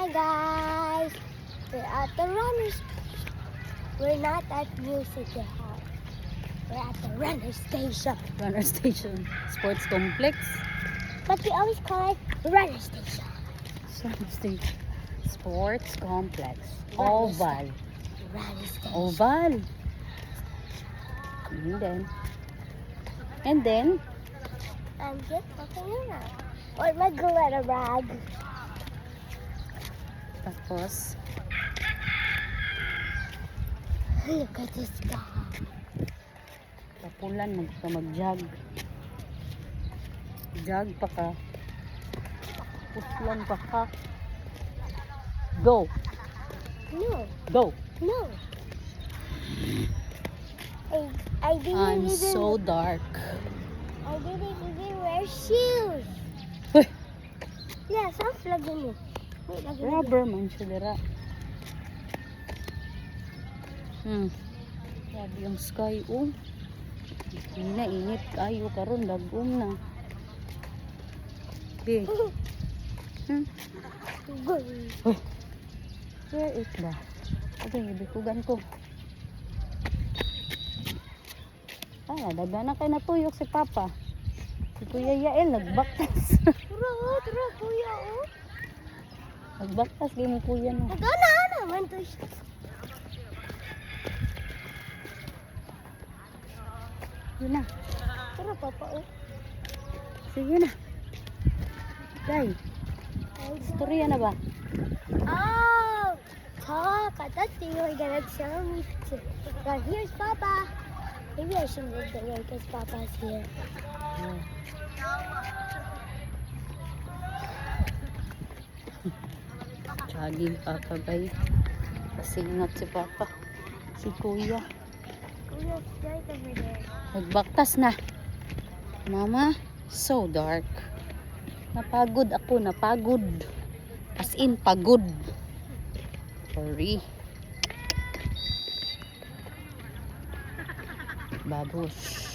Hi guys! We're at the runner station. We're not at Music Hall. We're at the runner station. Runner Station Sports Complex. But we always call it runner station. Runner Station Sports Complex. Runner Oval. Runner station. Oval. And then, I'm just talking around. Or my glitter rag. tapos, Look at this guy. tapulan, mag-jog. Jog pa ka. Puslan pa ka. Go. No, Go. no. I didn't I'm even, so dark. I didn't even wear shoes. Uy, Yeah, soft lagyan mo. Wait, lagyan mo. rubber man siya dira. Grabe yung sky, oh. Init kayo karon dagom na. Okay. Uy, where is ba? Okay, ibikugan ko. Daga na kayo natuyok si Papa. Si Kuya Yael, nagbaktas. Tara, kuya, oh. Nagbaktas kayo mo kuya no. Nagana naman to siya. Yun na. Tara, papa, oh. Sige na. Day, istorya na ba? Oh, talk. I thought you were gonna tell me to. But here's Papa. Maybe I should move the way because Papa's here. Jogging Papa guys. Pasingat si Papa. Si Kuya. Kuya's right over there. Nagbaktas na. Mama, so dark. Napagod ako, napagod. As in, pagod. Sorry. Babush.